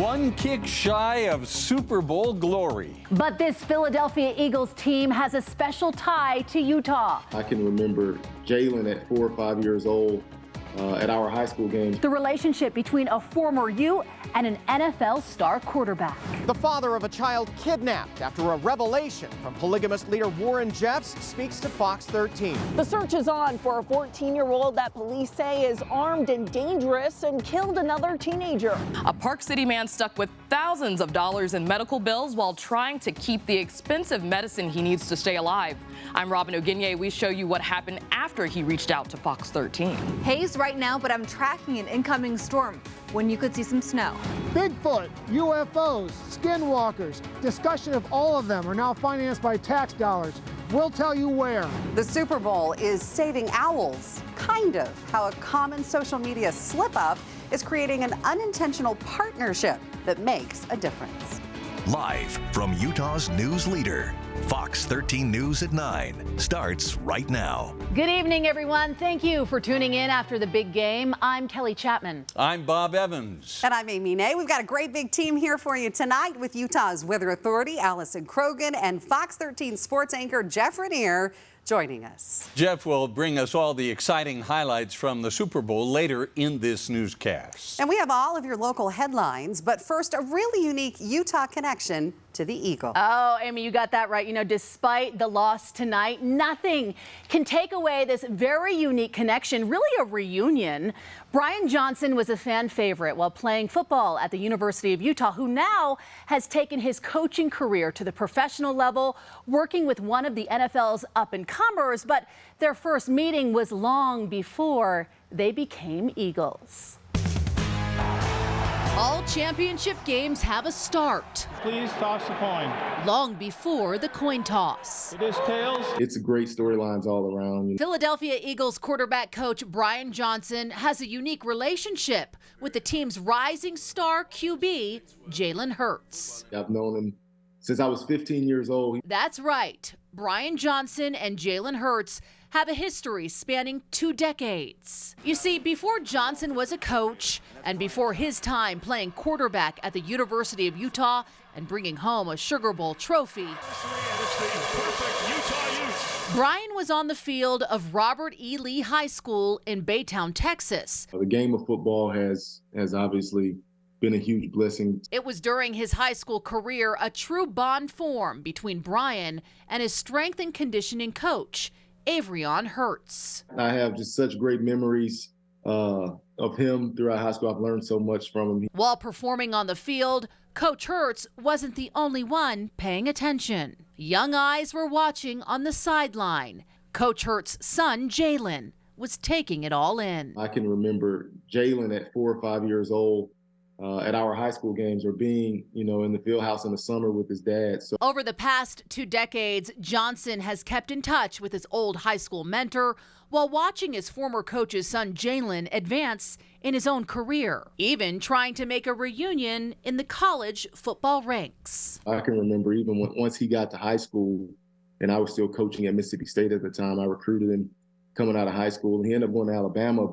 One kick shy of Super Bowl glory. But this Philadelphia Eagles team has a special tie to Utah. I can remember Jalen at 4 or 5 years old at our high school games. The relationship between a former U and an NFL star quarterback. The father of a child kidnapped after a revelation from polygamist leader Warren Jeffs speaks to Fox 13. The search is on for a 14-year-old that police say is armed and dangerous and killed another teenager. A Park City man stuck with thousands of dollars in medical bills while trying to keep the expensive medicine he needs to stay alive. I'm Robin Oginye. We show you what happened after he reached out to Fox 13. Haze right now, but I'm tracking an incoming storm when you could see some snow. Bigfoot, UFOs, skinwalkers, discussion of all of them are now financed by tax dollars. We'll tell you where. The Super Bowl is saving owls, kind of. How a common social media slip-up is creating an unintentional partnership that makes a difference. Live from Utah's news leader, Fox 13 News at 9 starts right now. Good evening, everyone. Thank you for tuning in after the big game. I'm Kelly Chapman. I'm Bob Evans. And I'm Amy Nay. We've got a great big team here for you tonight with Utah's Weather Authority, Allison Krogan, and Fox 13 sports anchor Jeff Raniere joining us. Jeff will bring us all the exciting highlights from the Super Bowl later in this newscast. And we have all of your local headlines, but first, a really unique Utah connection to the Eagle. Oh, Amy, you got that right. You know, despite the loss tonight, nothing can take away this very unique connection, really a reunion. Brian Johnson was a fan favorite while playing football at the University of Utah, who now has taken his coaching career to the professional level, working with one of the NFL's up-and-comers, but their first meeting was long before they became Eagles. All championship games have a start. Please toss the coin. Long before the coin toss. It is tails. It's great storylines all around. Philadelphia Eagles quarterback coach Brian Johnson has a unique relationship with the team's rising star QB, Jalen Hurts. I've known him since I was 15 years old. That's right. Brian Johnson and Jalen Hurts have a history spanning 2 decades. You see, before Johnson was a coach and before his time playing quarterback at the University of Utah and bringing home a Sugar Bowl trophy, Brian was on the field of Robert E. Lee High School in Baytown, Texas. The game of football has obviously been a huge blessing. It was during his high school career a true bond formed between Brian and his strength and conditioning coach, Avrion Hurts. I have just such great memories of him throughout high school. I've learned so much from him. While performing on the field, Coach Hurts wasn't the only one paying attention. Young eyes were watching on the sideline. Coach Hurts' son, Jalen, was taking it all in. I can remember Jalen at 4 or 5 years old at our high school games, or being, in the field house in the summer with his dad. So over the past 2 decades, Johnson has kept in touch with his old high school mentor while watching his former coach's son Jalen advance in his own career, even trying to make a reunion in the college football ranks. I can remember even once he got to high school and I was still coaching at Mississippi State at the time, I recruited him coming out of high school. He ended up going to Alabama,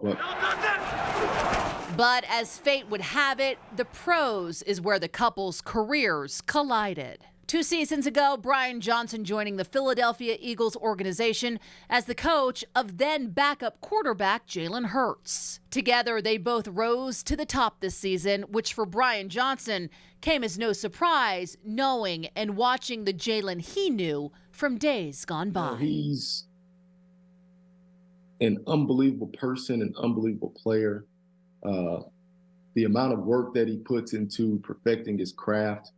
But as fate would have it, the pros is where the couple's careers collided. 2 seasons ago, Brian Johnson joining the Philadelphia Eagles organization as the coach of then backup quarterback Jalen Hurts. Together, they both rose to the top this season, which for Brian Johnson came as no surprise, knowing and watching the Jalen he knew from days gone by. He's an unbelievable person, an unbelievable player. The amount of work that he puts into perfecting his craft,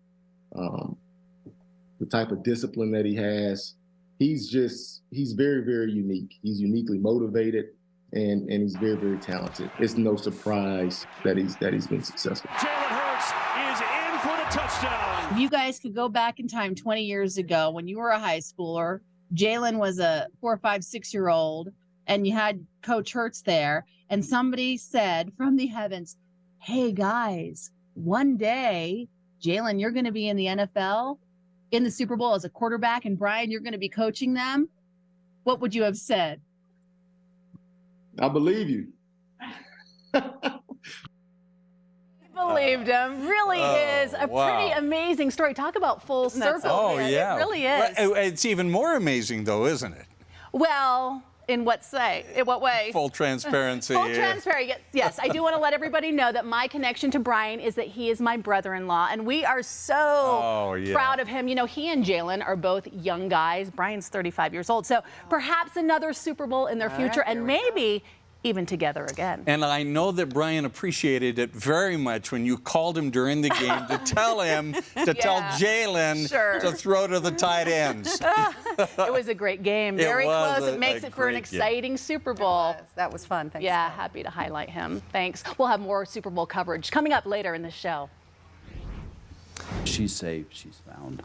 the type of discipline that he has, he's very, very unique. He's uniquely motivated, and he's very, very talented. It's no surprise that he's been successful. Jalen Hurts is in for the touchdown. If you guys could go back in time 20 years ago when you were a high schooler, Jalen was a 4, 5, 6-year-old, and you had Coach Hurts there, and somebody said from the heavens, hey guys, one day, Jalen, you're going to be in the NFL, in the Super Bowl as a quarterback, and Brian, you're going to be coaching them. What would you have said? I believe you. believed him. Really is a pretty amazing story. Talk about full circle. Oh, yeah. It really is. It's even more amazing, though, isn't it? Well, in what way? Full transparency. Full transparency. Yes, I do want to let everybody know that my connection to Brian is that he is my brother-in-law, and we are so proud of him. You know, he and Jalen are both young guys. Brian's 35 years old, so perhaps another Super Bowl in their future, and maybe even together again. And I know that Brian appreciated it very much when you called him during the game to tell him to tell Jalen to throw to the tight ends. It was a great game. Very close. It makes it for an exciting Super Bowl. That was fun. Thanks. Yeah, happy to highlight him. Thanks. We'll have more Super Bowl coverage coming up later in the show. She's safe. She's found.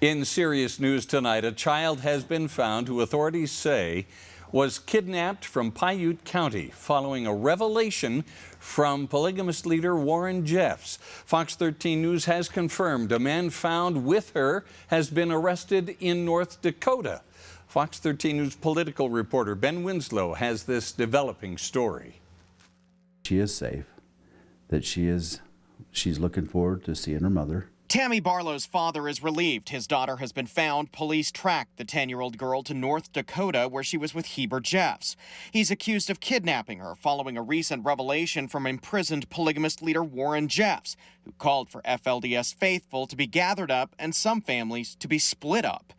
In serious news tonight, a child has been found who authorities say was kidnapped from Piute County following a revelation from polygamist leader Warren Jeffs. Fox 13 News has confirmed a man found with her has been arrested in North Dakota. Fox 13 News political reporter Ben Winslow has this developing story. She is safe, that she's looking forward to seeing her mother. Tammy Barlow's father is relieved his daughter has been found. Police tracked the 10-year-old girl to North Dakota, where she was with Heber Jeffs. He's accused of kidnapping her following a recent revelation from imprisoned polygamist leader Warren Jeffs, who called for FLDS faithful to be gathered up and some families to be split up.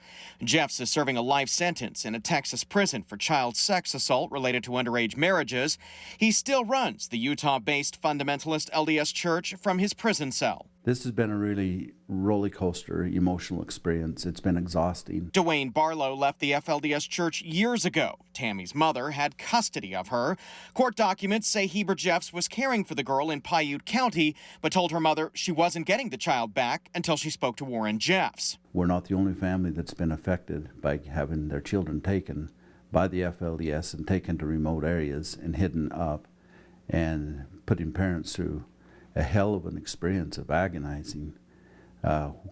Jeffs is serving a life sentence in a Texas prison for child sex assault related to underage marriages. He still runs the Utah-based fundamentalist LDS Church from his prison cell. This has been a really roller coaster emotional experience. It's been exhausting. Dwayne Barlow left the FLDS Church years ago. Tammy's mother had custody of her. Court documents say Heber Jeffs was caring for the girl in Piute County, but told her mother she wasn't getting the child back until she spoke to Warren Jeffs. We're not the only family that's been affected by having their children taken by the FLDS and taken to remote areas and hidden up and putting parents through a hell of an experience of agonizing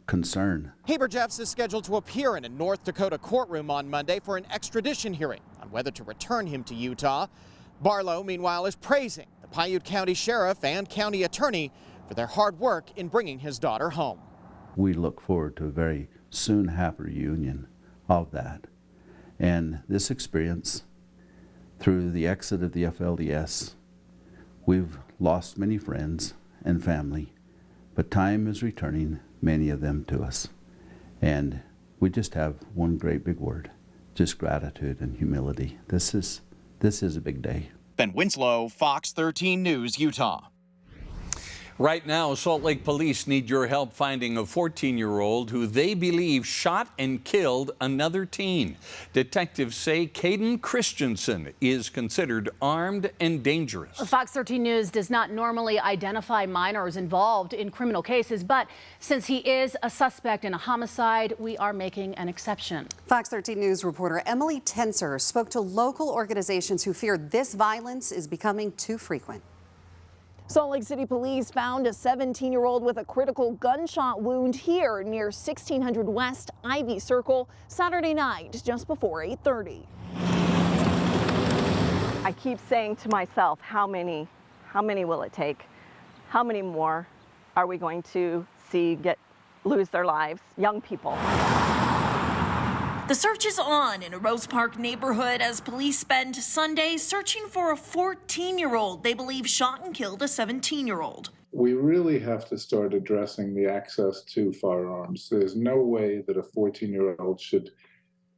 concern. Heber Jeffs is scheduled to appear in a North Dakota courtroom on Monday for an extradition hearing on whether to return him to Utah. Barlow, meanwhile, is praising the Piute County Sheriff and County Attorney for their hard work in bringing his daughter home. We look forward to a very soon happy reunion of that. And this experience, through the exit of the FLDS, we've lost many friends and family, but time is returning many of them to us. And we just have one great big word, just gratitude and humility. This is a big day. Ben Winslow, Fox 13 News, Utah. Right now, Salt Lake police need your help finding a 14-year-old who they believe shot and killed another teen. Detectives say Caden Christensen is considered armed and dangerous. Fox 13 News does not normally identify minors involved in criminal cases, but since he is a suspect in a homicide, we are making an exception. Fox 13 News reporter Emily Tenser spoke to local organizations who fear this violence is becoming too frequent. Salt Lake City police found a 17-year-old with a critical gunshot wound here near 1600 West Ivy Circle Saturday night just before 8:30. I keep saying to myself, how many will it take? How many more are we going to see lose their lives? Young people. The search is on in a Rose Park neighborhood as police spend Sunday searching for a 14-year-old they believe shot and killed a 17-year-old. We really have to start addressing the access to firearms. There's no way that a 14-year-old should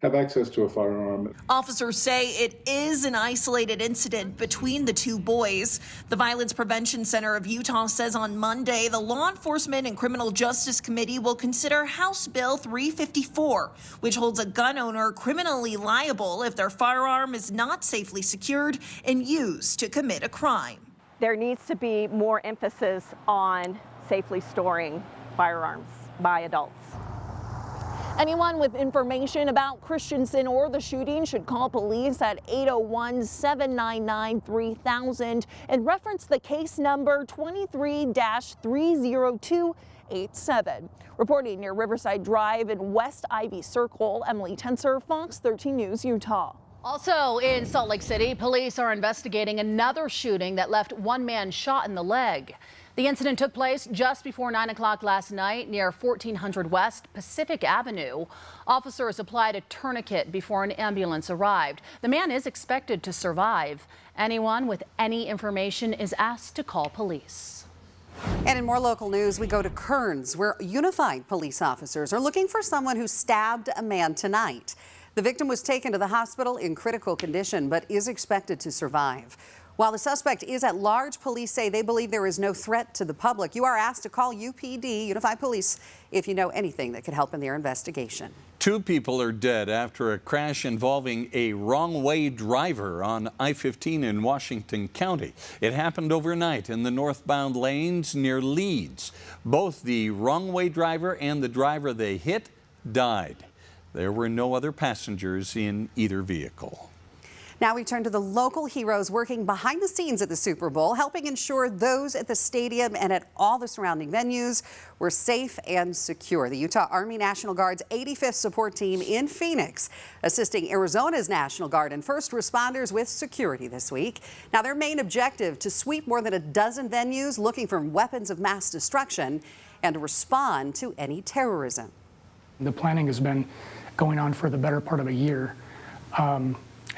have access to a firearm. Officers say it is an isolated incident between the two boys. The Violence Prevention Center of Utah says on Monday the Law Enforcement and Criminal Justice Committee will consider House Bill 354, which holds a gun owner criminally liable if their firearm is not safely secured and used to commit a crime. There needs to be more emphasis on safely storing firearms by adults. Anyone with information about Christensen or the shooting should call police at 801-799-3000 and reference the case number 23-30287. Reporting near Riverside Drive in West Ivy Circle, Emily Tenser, Fox 13 News, Utah. Also in Salt Lake City, police are investigating another shooting that left one man shot in the leg. The incident took place just before 9 o'clock last night near 1400 West Pacific Avenue. Officers applied a tourniquet before an ambulance arrived. The man is expected to survive. Anyone with any information is asked to call police. And in more local news, we go to Kearns, where unified police officers are looking for someone who stabbed a man tonight. The victim was taken to the hospital in critical condition, but is expected to survive. While the suspect is at large, police say they believe there is no threat to the public. You are asked to call UPD, Unified Police, if you know anything that could help in their investigation. 2 people are dead after a crash involving a wrong-way driver on I-15 in Washington County. It happened overnight in the northbound lanes near Leeds. Both the wrong-way driver and the driver they hit died. There were no other passengers in either vehicle. Now we turn to the local heroes working behind the scenes at the Super Bowl, helping ensure those at the stadium and at all the surrounding venues were safe and secure. The Utah Army National Guard's 85th support team in Phoenix, assisting Arizona's National Guard and first responders with security this week. Now their main objective, to sweep more than a dozen venues looking for weapons of mass destruction and to respond to any terrorism. The planning has been going on for the better part of a year.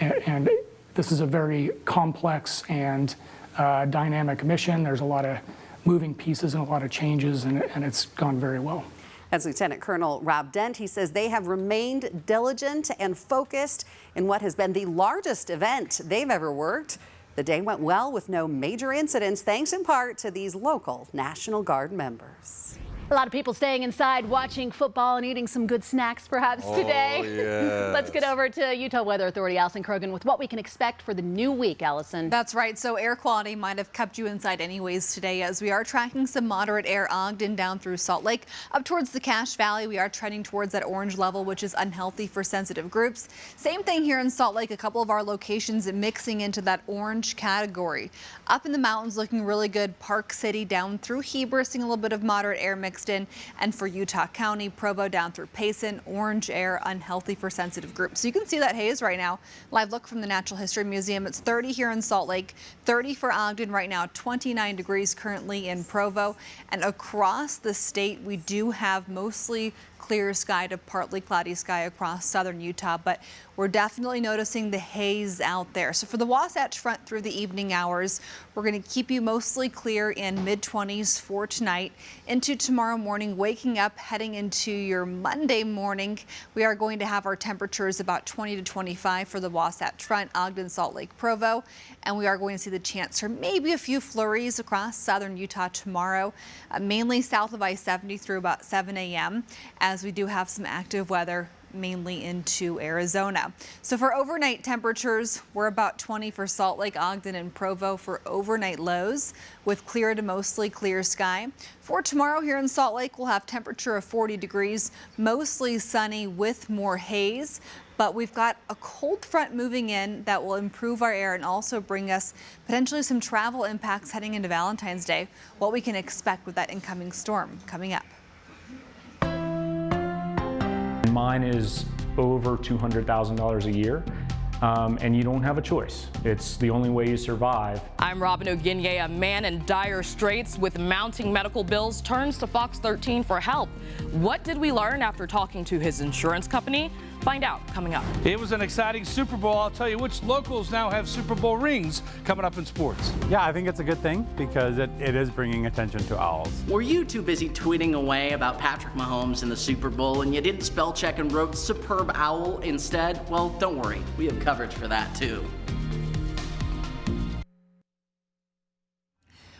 And this is a very complex and dynamic mission. There's a lot of moving pieces and a lot of changes, and it's gone very well. That's Lieutenant Colonel Rob Dent. He says they have remained diligent and focused in what has been the largest event they've ever worked. The day went well with no major incidents, thanks in part to these local National Guard members. A lot of people staying inside, watching football and eating some good snacks perhaps today. Yes. Let's get over to Utah Weather Authority, Allison Krogan, with what we can expect for the new week, Allison. That's right. So air quality might have kept you inside anyways today, as we are tracking some moderate air Ogden down through Salt Lake. Up towards the Cache Valley, we are trending towards that orange level, which is unhealthy for sensitive groups. Same thing here in Salt Lake, a couple of our locations mixing into that orange category. Up in the mountains looking really good. Park City down through Heber, seeing a little bit of moderate air mixed in. And for Utah County, Provo down through Payson, orange air, unhealthy for sensitive groups. So you can see that haze right now. Live look from the Natural History Museum. It's 30 here in Salt Lake, 30 for Ogden right now, 29 degrees currently in Provo. And across the state, we do have mostly clear sky to partly cloudy sky across southern Utah, but we're definitely noticing the haze out there. So for the Wasatch Front through the evening hours, we're going to keep you mostly clear in mid-20s for tonight. Into tomorrow morning, waking up, heading into your Monday morning, we are going to have our temperatures about 20 to 25 for the Wasatch Front, Ogden, Salt Lake, Provo, and we are going to see the chance for maybe a few flurries across southern Utah tomorrow, mainly south of I-70 through about 7 a.m. as we do have some active weather mainly into Arizona. So for overnight temperatures, we're about 20 for Salt Lake, Ogden, and Provo for overnight lows with clear to mostly clear sky. For tomorrow here in Salt Lake, we'll have temperature of 40 degrees, mostly sunny with more haze. But we've got a cold front moving in that will improve our air and also bring us potentially some travel impacts heading into Valentine's Day. What we can expect with that incoming storm coming up. Mine is over $200,000 a year, and you don't have a choice. It's the only way you survive. I'm Robin Oginye. A man in dire straits with mounting medical bills turns to Fox 13 for help. What did we learn after talking to his insurance company? Find out coming up. It was an exciting Super Bowl. I'll tell you which locals now have Super Bowl rings coming up in sports. Yeah, I think it's a good thing because it is bringing attention to owls. Were you too busy tweeting away about Patrick Mahomes in the Super Bowl and you didn't spell check and wrote superb owl instead? Well, don't worry. We have coverage for that too.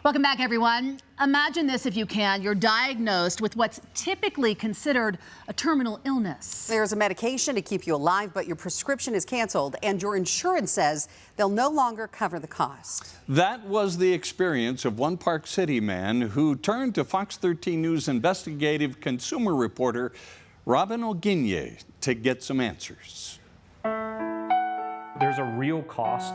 Welcome back, everyone. Imagine this if you can. You're diagnosed with what's typically considered a terminal illness. There's a medication to keep you alive, but your prescription is canceled and your insurance says they'll no longer cover the cost. That was the experience of one Park City man who turned to Fox 13 News investigative consumer reporter Robin Oginye to get some answers. There's a real cost,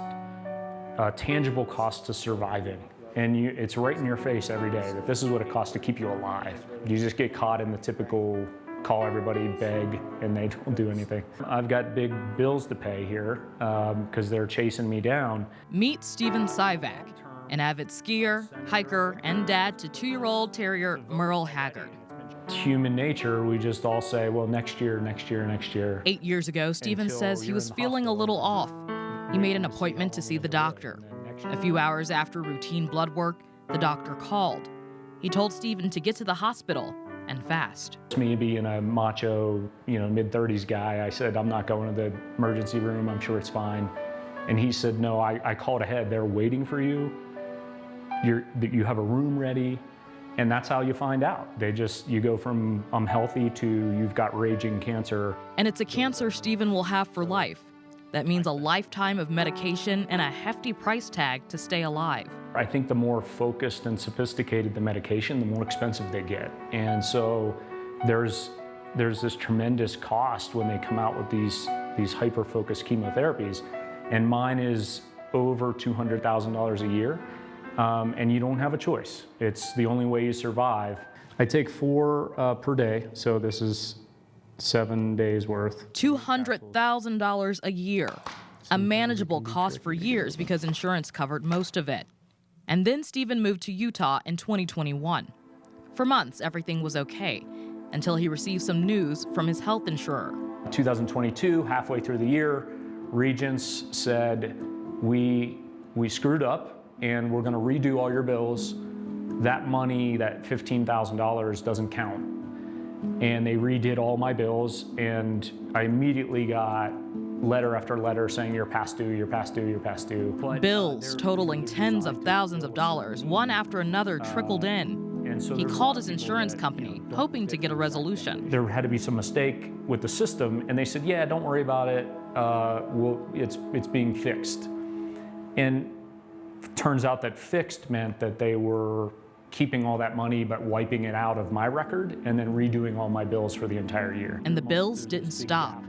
a tangible cost to surviving. And it's right in your face every day that this is what it costs to keep you alive. You just get caught in the typical call everybody, beg, and they don't do anything. I've got big bills to pay here because they're chasing me down. Meet Steven Syvac. an avid skier, hiker, and dad to 2-year-old terrier Merle Haggard. Human nature, we just all say, well, next year, next year, next year. 8 years ago, Stephen says he was feeling a little off. He made an appointment to see the doctor. A few hours after routine blood work, the doctor called. He told Stephen to get to the hospital and fast. Me being a macho, mid-30s guy, I said, I'm not going to the emergency room, I'm sure it's fine. And he said, no, I called ahead, they're waiting for you. You have a room ready. And that's how you find out. You go from I'm healthy to you've got raging cancer. And it's a cancer Stephen will have for life. That means a lifetime of medication and a hefty price tag to stay alive. I think the more focused and sophisticated the medication, the more expensive they get. And so there's this tremendous cost when they come out with these hyper-focused chemotherapies. And mine is over $200,000 a year. And you don't have a choice. It's the only way you survive. I take 4 per day, so this is 7 days worth. $200,000 a year, a manageable cost for years because insurance covered most of it. And then Stephen moved to Utah in 2021. For months, everything was okay, until he received some news from his health insurer. 2022, halfway through the year, Regents said, we screwed up, and we're going to redo all your bills. That money, that $15,000, doesn't count. And they redid all my bills, and I immediately got letter after letter saying you're past due, you're past due, you're past due. Bills totaling tens of thousands of dollars, one after another trickled in. He called his insurance company, hoping to get a resolution. There had to be some mistake with the system, and they said, yeah, don't worry about it. It's being fixed. And turns out that fixed meant that they were keeping all that money but wiping it out of my record and then redoing all my bills for the entire year. And the bills didn't stop.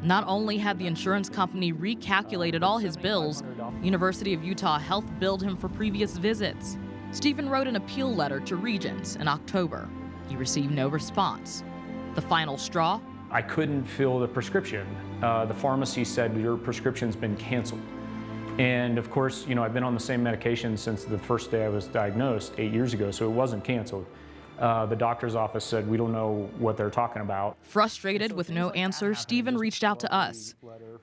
Not only had the insurance company recalculated all his bills, University of Utah Health billed him for previous visits. Stephen wrote an appeal letter to Regents in October. He received no response. The final straw? I couldn't fill the prescription. The pharmacy said your prescription's been canceled. And of course, I've been on the same medication since the first day I was diagnosed 8 years ago, so it wasn't canceled. The doctor's office said, we don't know what they're talking about. Frustrated with no answer, Stephen reached out to us.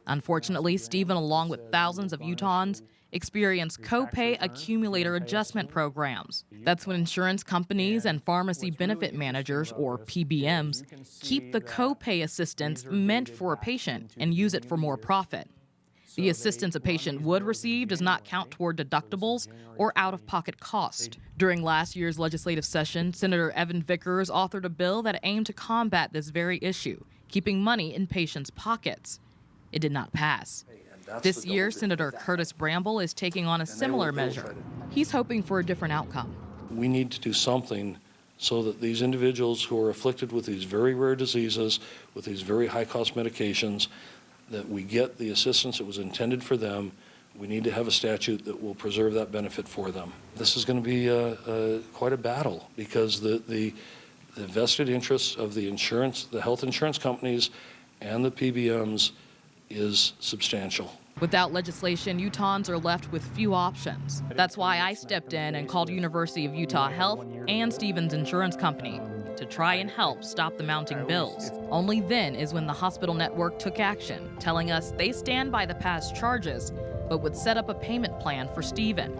Unfortunately, Stephen, along with thousands of Utahns, experienced copay accumulator adjustment programs. That's when insurance companies and pharmacy benefit managers, or PBMs, keep the copay assistance meant for a patient and use it for more profit. The assistance a patient would receive does not count toward deductibles or out-of-pocket cost. During last year's legislative session, Senator Evan Vickers authored a bill that aimed to combat this very issue, keeping money in patients' pockets. It did not pass. This year, Senator Curtis Bramble is taking on a similar measure. He's hoping for a different outcome. We need to do something so that these individuals who are afflicted with these very rare diseases, with these very high-cost medications, that we get the assistance that was intended for them. We need to have a statute that will preserve that benefit for them. This is going to be quite a battle because the vested interests of the health insurance companies and the PBMs is substantial. Without legislation, Utahns are left with few options. That's why I stepped in and called University of Utah Health and Stephen's insurance company to try and help stop the mounting bills. Only then is when the hospital network took action, telling us they stand by the past charges, but would set up a payment plan for Stephen.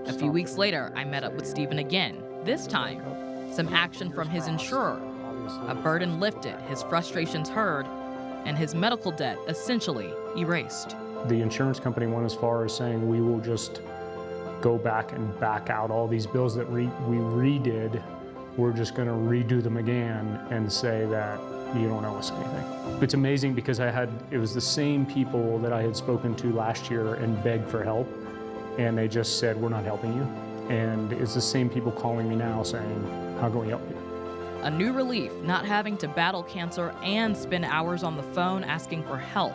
A few weeks later, I met up with Stephen again. This time, some action from his insurer. A burden lifted, his frustrations heard, and his medical debt essentially erased. The insurance company went as far as saying we will just go back and back out all these bills that we redid. We're just going to redo them again and say that you don't owe us anything. It's amazing because it was the same people that I had spoken to last year and begged for help, and they just said, we're not helping you. And it's the same people calling me now saying, how can we help you? A new relief, not having to battle cancer and spend hours on the phone asking for help.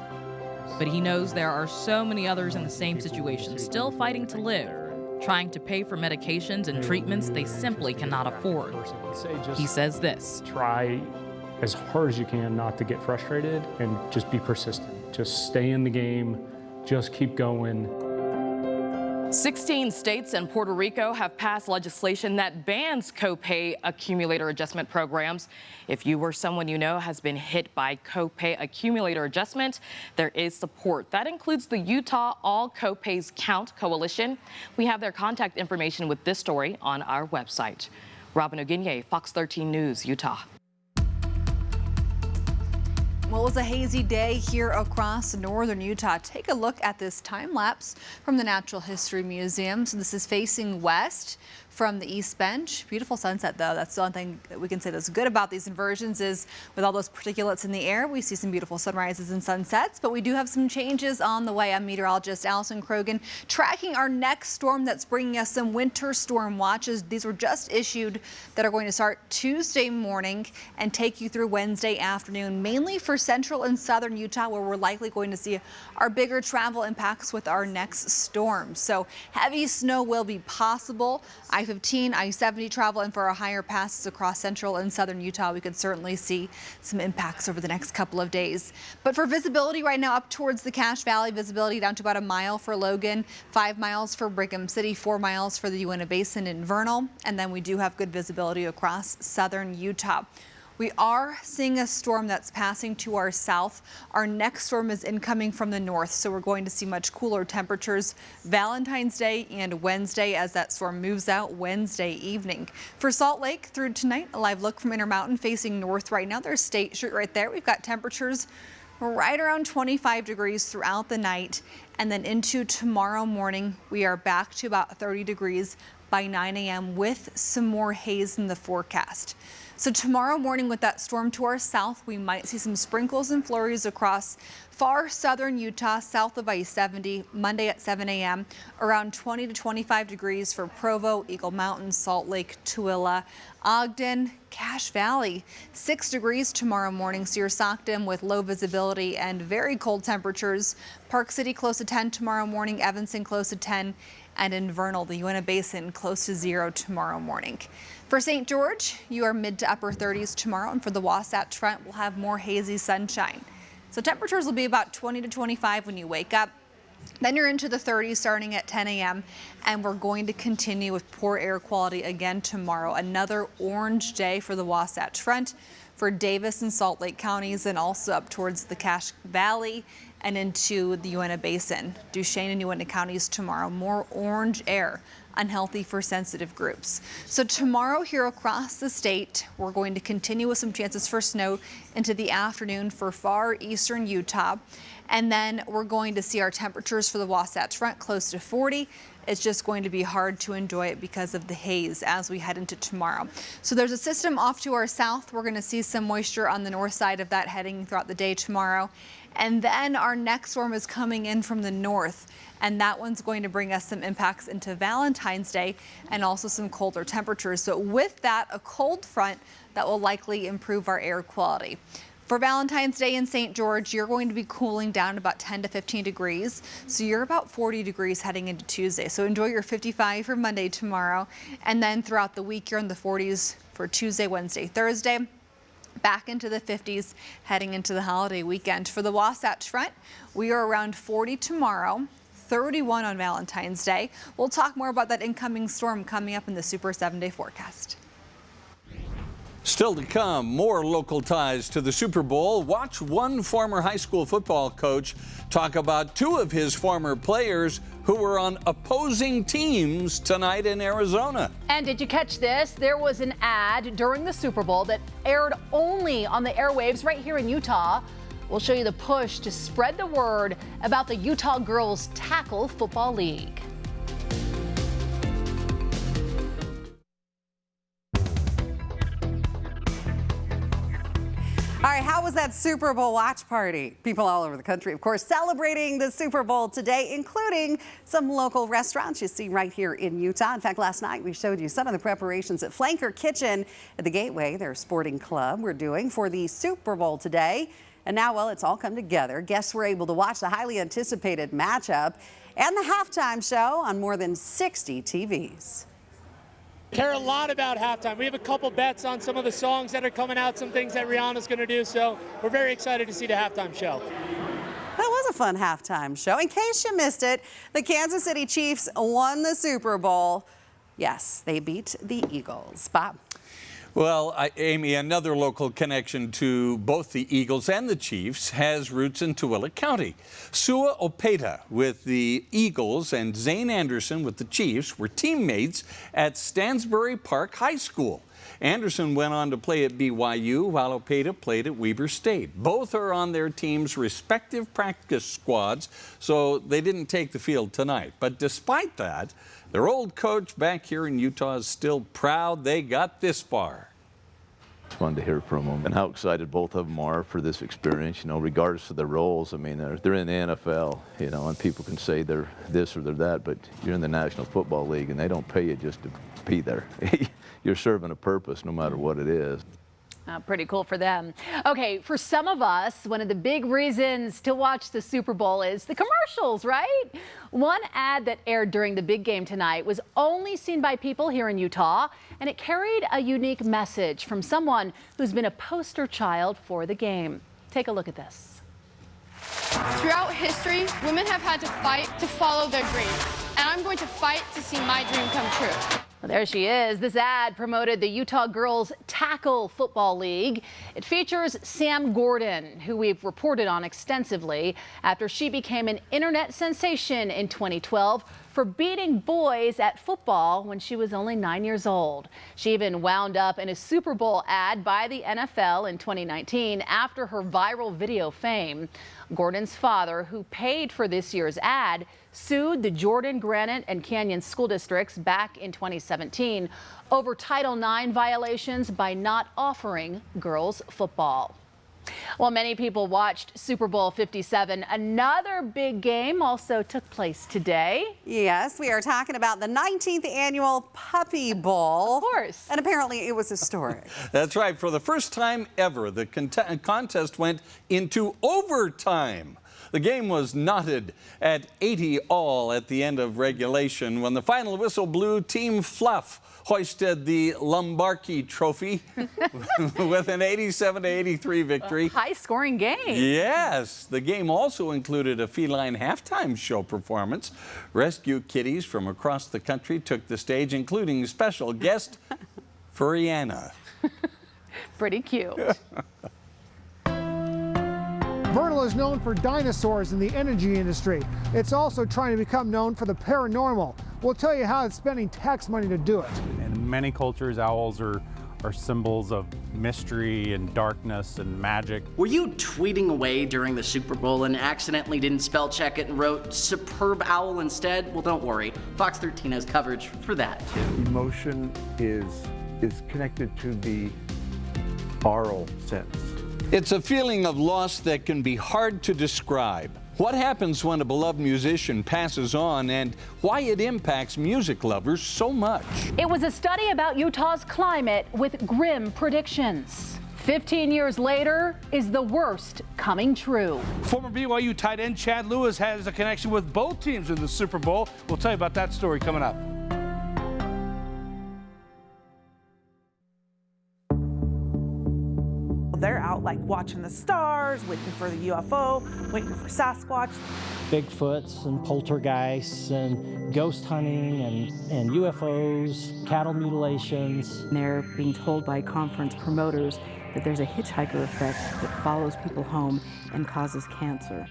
But he knows there are so many others in the same situation, still fighting to live, trying to pay for medications and treatments they simply cannot afford. He says this: try as hard as you can not to get frustrated and just be persistent. Just stay in the game, just keep going. 16 states and Puerto Rico have passed legislation that bans copay accumulator adjustment programs. If you or someone you know has been hit by copay accumulator adjustment, there is support. That includes the Utah All Copays Count Coalition. We have their contact information with this story on our website. Robin Oginye, Fox 13 News, Utah. Well, it was a hazy day here across northern Utah. Take a look at this time lapse from the Natural History Museum. So this is facing west from the East Bench. Beautiful sunset, though. That's the only thing that we can say that's good about these inversions is with all those particulates in the air, we see some beautiful sunrises and sunsets, but we do have some changes on the way. I'm meteorologist Allison Krogan tracking our next storm that's bringing us some winter storm watches. These were just issued that are going to start Tuesday morning and take you through Wednesday afternoon, mainly for central and southern Utah, where we're likely going to see our bigger travel impacts with our next storm. So heavy snow will be possible. I-15, I-70 travel, and for our higher passes across central and southern Utah, we could certainly see some impacts over the next couple of days. But for visibility right now, up towards the Cache Valley, visibility down to about 1 mile for Logan, 5 miles for Brigham City, 4 miles for the Uinta Basin and Vernal, and then we do have good visibility across southern Utah. We are seeing a storm that's passing to our south. Our next storm is incoming from the north, so we're going to see much cooler temperatures Valentine's Day and Wednesday as that storm moves out Wednesday evening. For Salt Lake through tonight, a live look from Intermountain facing north right now. There's State Street right there. We've got temperatures right around 25 degrees throughout the night, and then into tomorrow morning, we are back to about 30 degrees by 9 a.m. with some more haze in the forecast. So tomorrow morning with that storm to our south, we might see some sprinkles and flurries across far southern Utah, south of I-70, Monday at 7 a.m., around 20 to 25 degrees for Provo, Eagle Mountain, Salt Lake, Tooele, Ogden, Cache Valley, 6 degrees tomorrow morning, Searsockton with low visibility and very cold temperatures, Park City close to 10 tomorrow morning, Evanston close to 10, and in Vernal, the Uinta Basin close to 0 tomorrow morning. For St. George, you are mid to upper 30s tomorrow, and for the Wasatch Front, we'll have more hazy sunshine. So temperatures will be about 20 to 25 when you wake up. Then you're into the 30s starting at 10 a.m. and we're going to continue with poor air quality again tomorrow. Another orange day for the Wasatch Front for Davis and Salt Lake counties, and also up towards the Cache Valley and into the Uinta Basin. Duchesne and Uinta counties tomorrow, more orange air, unhealthy for sensitive groups. So tomorrow here across the state, we're going to continue with some chances for snow into the afternoon for far eastern Utah. And then we're going to see our temperatures for the Wasatch Front close to 40. It's just going to be hard to enjoy it because of the haze as we head into tomorrow. So there's a system off to our south. We're going to see some moisture on the north side of that heading throughout the day tomorrow. And then our next storm is coming in from the north, and that one's going to bring us some impacts into Valentine's Day and also some colder temperatures. So with that, a cold front that will likely improve our air quality. For Valentine's Day in St. George, you're going to be cooling down about 10 to 15 degrees. So you're about 40 degrees heading into Tuesday. So enjoy your 55 for Monday tomorrow. And then throughout the week, you're in the 40s for Tuesday, Wednesday, Thursday. Back into the 50s heading into the holiday weekend. For the Wasatch Front, we are around 40 tomorrow, 31 on Valentine's Day. We'll talk more about that incoming storm coming up in the Super 7-day forecast. Still to come, more local ties to the Super Bowl. Watch one former high school football coach talk about two of his former players who were on opposing teams tonight in Arizona. And did you catch this? There was an ad during the Super Bowl that aired only on the airwaves right here in Utah. We'll show you the push to spread the word about the Utah Girls Tackle Football League. All right, how was that Super Bowl watch party? People all over the country, of course, celebrating the Super Bowl today, including some local restaurants you see right here in Utah. In fact, last night we showed you some of the preparations at Flanker Kitchen at the Gateway, their sporting club, we're doing for the Super Bowl today. And now, well, it's all come together. Guests were able to watch the highly anticipated matchup and the halftime show on more than 60 TVs. Care a lot about halftime. We have a couple bets on some of the songs that are coming out, some things that Rihanna's going to do, so we're very excited to see the halftime show. That was a fun halftime show. In case you missed it, the Kansas City Chiefs won the Super Bowl. Yes, they beat the Eagles. Bob. Well, Amy, another local connection to both the Eagles and the Chiefs has roots in Tooele County. Sua Opeta with the Eagles and Zane Anderson with the Chiefs were teammates at Stansbury Park High School. Anderson went on to play at BYU, while Opeta played at Weber State. Both are on their team's respective practice squads, so they didn't take the field tonight. But despite that, their old coach back here in Utah is still proud they got this far. It's fun to hear from them and how excited both of them are for this experience, regardless of their roles. I mean, they're in the NFL, and people can say they're this or they're that, but you're in the National Football League and they don't pay you just to be there. You're serving a purpose no matter what it is. Pretty cool for them. Okay, for some of us, one of the big reasons to watch the Super Bowl is the commercials, right? One ad that aired during the big game tonight was only seen by people here in Utah, and it carried a unique message from someone who's been a poster child for the game. Take a look at this. Throughout history, women have had to fight to follow their dreams, and I'm going to fight to see my dream come true. Well, there she is. This ad promoted the Utah Girls Tackle Football League. It features Sam Gordon, who we've reported on extensively after she became an internet sensation in 2012 for beating boys at football when she was only 9 years old. She even wound up in a Super Bowl ad by the NFL in 2019 after her viral video fame. Gordon's father, who paid for this year's ad, sued the Jordan, Granite, and Canyon school districts back in 2017 over Title IX violations by not offering girls football. While many people watched Super Bowl 57, another big game also took place today. Yes, we are talking about the 19th annual Puppy Bowl. Of course. And apparently it was historic. That's right. For the first time ever, the contest went into overtime. The game was knotted at 80 all at the end of regulation. When the final whistle blew, Team Fluff hoisted the Lombardi Trophy with an 87-83 victory. High-scoring game. Yes. The game also included a feline halftime show performance. Rescue kitties from across the country took the stage, including special guest Furiana. Pretty cute. Vernal is known for dinosaurs in the energy industry. It's also trying to become known for the paranormal. We'll tell you how it's spending tax money to do it. In many cultures, owls are symbols of mystery and darkness and magic. Were you tweeting away during the Super Bowl and accidentally didn't spell check it and wrote superb owl instead? Well, don't worry. Fox 13 has coverage for that too. Emotion is connected to the aural sense. It's a feeling of loss that can be hard to describe. What happens when a beloved musician passes on and why it impacts music lovers so much. It was a study about Utah's climate with grim predictions. 15 years later, is the worst coming true? Former BYU tight end Chad Lewis has a connection with both teams in the Super Bowl. We'll tell you about that story coming up. They're out like watching the stars, waiting for the UFO, waiting for Sasquatch. Bigfoots and poltergeists and ghost hunting and UFOs, cattle mutilations. They're being told by conference promoters that there's a hitchhiker effect that follows people home and causes cancer.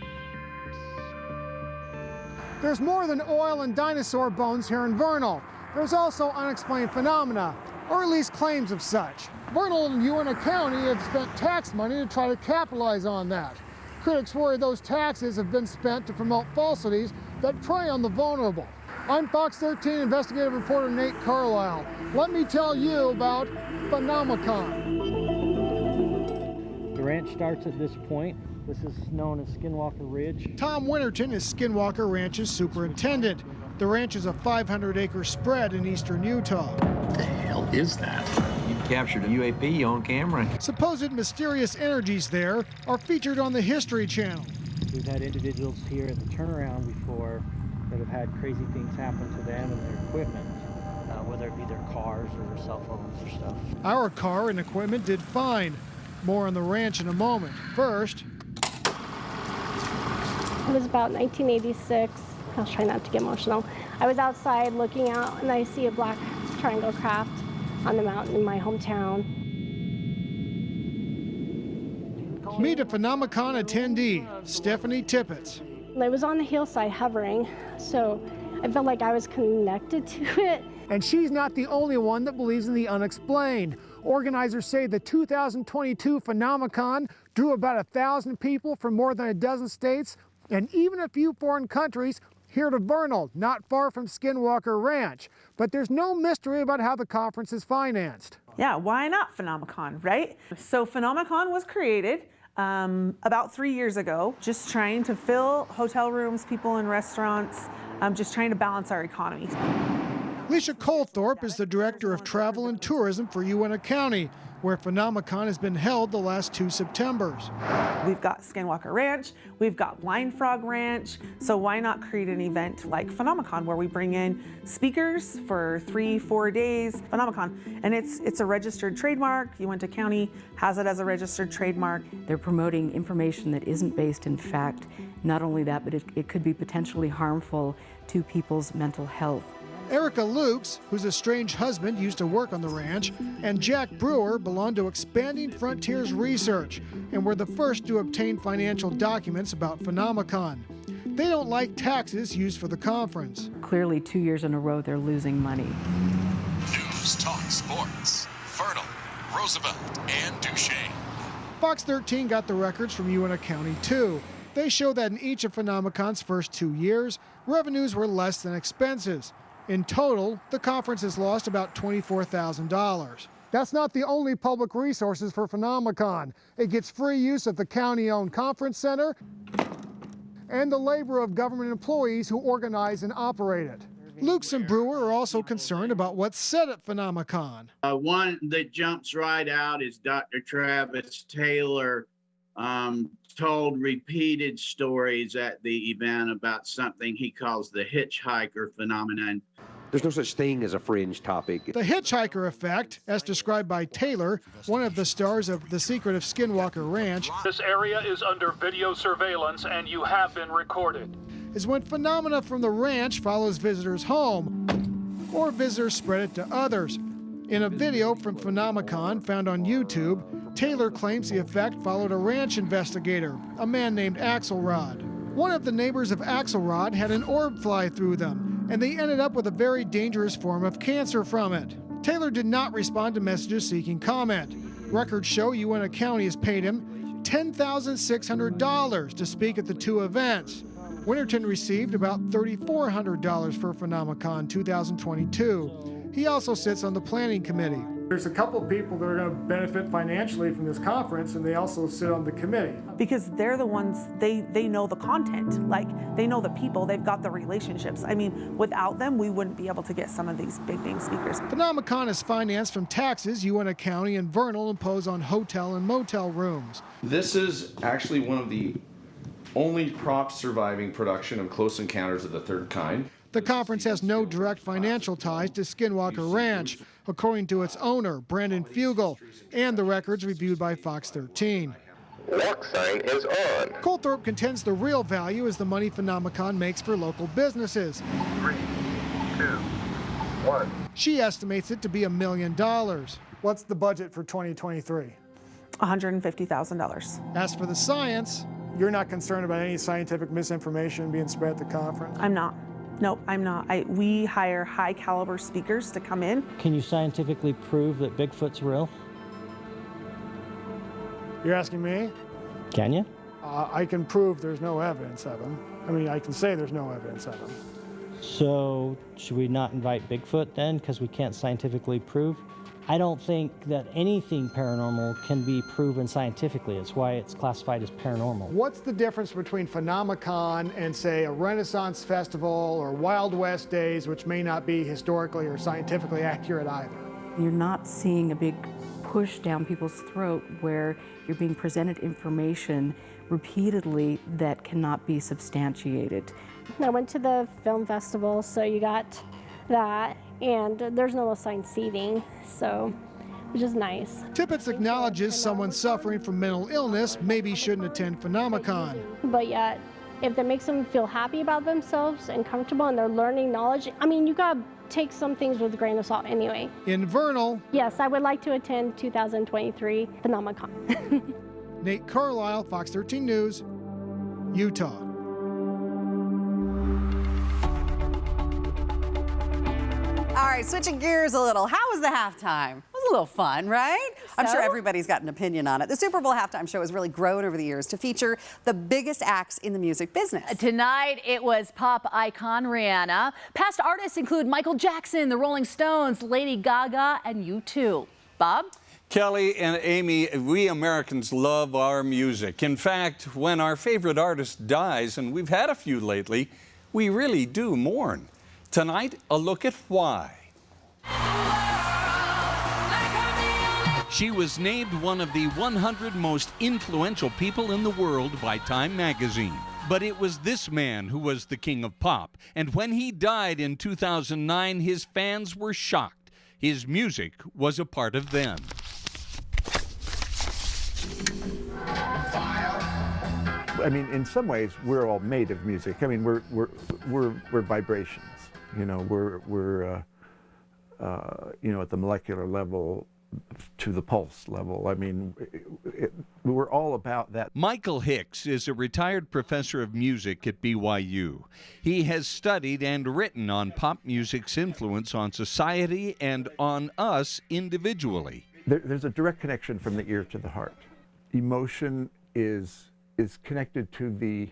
There's more than oil and dinosaur bones here in Vernal. There's also unexplained phenomena, or at least claims of such. Vernal and Uintah County have spent tax money to try to capitalize on that. Critics worry those taxes have been spent to promote falsities that prey on the vulnerable. I'm Fox 13 investigative reporter Nate Carlisle. Let me tell you about Phenomicon. The ranch starts at this point. This is known as Skinwalker Ridge. Tom Winterton is Skinwalker Ranch's superintendent. The ranch is a 500-acre spread in eastern Utah. What the hell is that? You captured a UAP on camera. Supposed mysterious energies there are featured on the History Channel. We've had individuals here at the turnaround before that have had crazy things happen to them and their equipment, whether it be their cars or their cell phones or stuff. Our car and equipment did fine. More on the ranch in a moment. First, It was about 1986. I was trying not to get emotional. I was outside looking out and I see a black triangle craft on the mountain in my hometown. Meet a Phenomicon attendee, Stephanie Tippett. I was on the hillside hovering, so I felt like I was connected to it. And she's not the only one that believes in the unexplained. Organizers say the 2022 Phenomicon drew about 1,000 people from more than a dozen states and even a few foreign countries here to Vernal, not far from Skinwalker Ranch. But there's no mystery about how the conference is financed. Yeah, why not Phenomicon, right? So Phenomicon was created about 3 years ago, just trying to fill hotel rooms, people in restaurants, just trying to balance our economy. Alicia Colthorpe is the Director of Travel and Tourism for Uintah County, where Phenomicon has been held the last 2 Septembers. We've got Skinwalker Ranch, we've got Blind Frog Ranch, so why not create an event like Phenomicon where we bring in speakers for 3-4 days, Phenomicon, and it's a registered trademark. Uintah County has it as a registered trademark. They're promoting information that isn't based in fact. Not only that, but it could be potentially harmful to people's mental health. Erica Lukes, whose estranged husband used to work on the ranch, and Jack Brewer belong to Expanding Frontiers Research and were the first to obtain financial documents about Phenomicon. They don't like taxes used for the conference. Clearly, 2 years in a row, they're losing money. News, talk, sports. Vernal, Roosevelt, and Duchesne. Fox 13 got the records from Uintah County, too. They show that in each of Phenomicon's first 2 years, revenues were less than expenses. In total, the conference has lost about $24,000. That's not the only public resources for Phenomicon. It gets free use of the county-owned conference center and the labor of government employees who organize and operate it. Lukes and Brewer are also concerned about what's said at Phenomicon. One that jumps right out is Dr. Travis Taylor told repeated stories at the event about something he calls the hitchhiker phenomenon. There's no such thing as a fringe topic. The hitchhiker effect, as described by Taylor, one of the stars of The Secret of Skinwalker Ranch, this area is under video surveillance and you have been recorded, is when phenomena from the ranch follows visitors home or visitors spread it to others. In a video from Phenomicon found on YouTube, Taylor claims the effect followed a ranch investigator, a man named Axelrod. One of the neighbors of Axelrod had an orb fly through them, and they ended up with a very dangerous form of cancer from it. Taylor did not respond to messages seeking comment. Records show Uintah County has paid him $10,600 to speak at the 2 events. Winterton received about $3,400 for Phenomicon 2022. He also sits on the planning committee. There's a couple people that are going to benefit financially from this conference, and they also sit on the committee. Because they're the ones, they know the content, like they know the people, they've got the relationships. I mean, without them, we wouldn't be able to get some of these big name speakers. Phenomicon is financed from taxes Uintah County and Vernal impose on hotel and motel rooms. This is actually one of the only prop surviving production of Close Encounters of the Third Kind. The conference has no direct financial ties to Skinwalker Ranch, according to its owner, Brandon Fugel, and the records reviewed by Fox 13. Walk sign is on. Colthorpe contends the real value is the money Phenomicon makes for local businesses. 3, 2, 1. She estimates it to be $1 million. What's the budget for 2023? $150,000. As for the science, you're not concerned about any scientific misinformation being spread at the conference? I'm not. Nope, I'm not. We hire high caliber speakers to come in. Can you scientifically prove that Bigfoot's real? You're asking me? Can you? I can prove there's no evidence of him. I mean, I can say there's no evidence of him. So should we not invite Bigfoot then, because we can't scientifically prove? I don't think that anything paranormal can be proven scientifically. It's why it's classified as paranormal. What's the difference between Phenomicon and, say, a Renaissance festival or Wild West days, which may not be historically or scientifically accurate either? You're not seeing a big push down people's throat where you're being presented information repeatedly that cannot be substantiated. I went to the film festival, so you got that, and there's no assigned seating, so which is nice. Tippett acknowledges someone suffering from mental illness maybe shouldn't attend Phenomicon. But yet, If that makes them feel happy about themselves and comfortable and they're learning knowledge, I mean, you gotta take some things with a grain of salt anyway. In Vernal, Yes, I would like to attend 2023 Phenomicon. Nate Carlisle, Fox 13 News, Utah. All right, switching gears a little. How was the halftime? It was a little fun, right? I'm sure everybody's got an opinion on it. The Super Bowl halftime show has really grown over the years to feature the biggest acts in the music business. Tonight, it was pop icon Rihanna. Past artists include Michael Jackson, the Rolling Stones, Lady Gaga, and U2. Bob? Kelly and Amy, we Americans love our music. In fact, when our favorite artist dies, and we've had a few lately, we really do mourn. Tonight, a look at why. She was named one of the 100 most influential people in the world by Time magazine. But it was this man who was the king of pop. And when he died in 2009, his fans were shocked. His music was a part of them. I mean, in some ways, we're all made of music. I mean, we're vibrations. You know, we're you know, at the molecular level to the pulse level. I mean, we're all about that. Michael Hicks is a retired professor of music at BYU. He has studied and written on pop music's influence on society and on us individually. There's a direct connection from the ear to the heart. Emotion is connected to the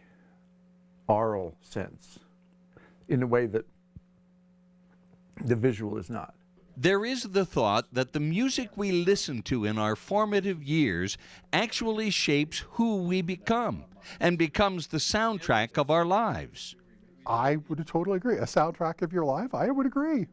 aural sense in a way that the visual is not. There is the thought that the music we listen to in our formative years actually shapes who we become and becomes the soundtrack of our lives. I would totally agree. A soundtrack of your life? I would agree.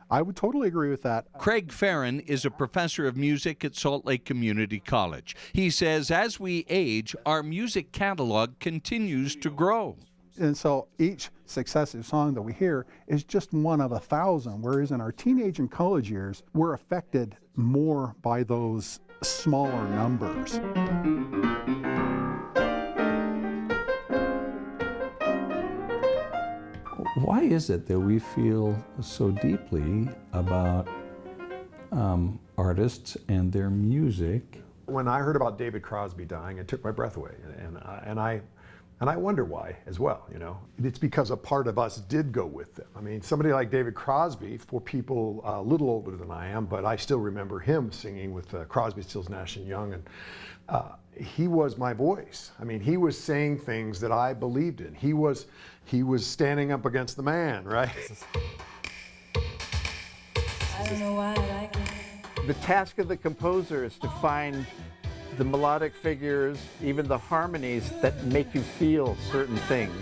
I would totally agree with that. Craig Farron is a professor of music at Salt Lake Community College. He says as we age, our music catalog continues to grow. And so each successive song that we hear is just one of 1,000, whereas in our teenage and college years, we're affected more by those smaller numbers. Why is it that we feel so deeply about artists and their music? When I heard about David Crosby dying, it took my breath away, and I wonder why as well, you know. It's because a part of us did go with them. I mean, somebody like David Crosby, for people a little older than I am, but I still remember him singing with Crosby, Stills, Nash & Young, and he was my voice. I mean, he was saying things that I believed in. He was standing up against the man, right? I don't know why I like it. The task of the composer is to find the melodic figures, even the harmonies that make you feel certain things.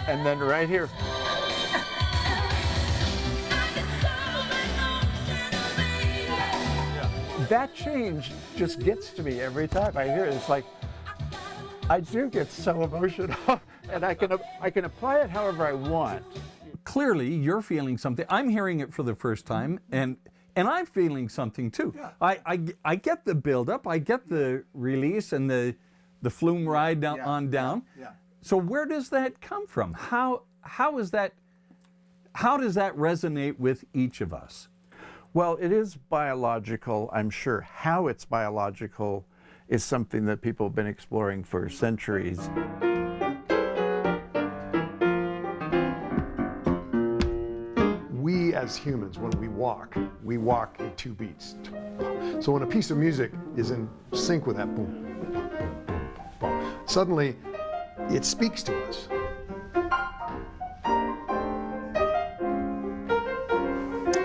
And then right here. That change just gets to me every time I hear it. It's like, I do get so emotional, and I can apply it however I want. Clearly, you're feeling something. I'm hearing it for the first time, and I'm feeling something too. Yeah. I get the buildup, I get the release and the flume ride down on down. Yeah. So where does that come from? How does that resonate with each of us? Well, it is biological, I'm sure. How it's biological is something that people have been exploring for centuries. We as humans, when we walk in 2 beats. So when a piece of music is in sync with that boom, boom, boom, boom, suddenly it speaks to us.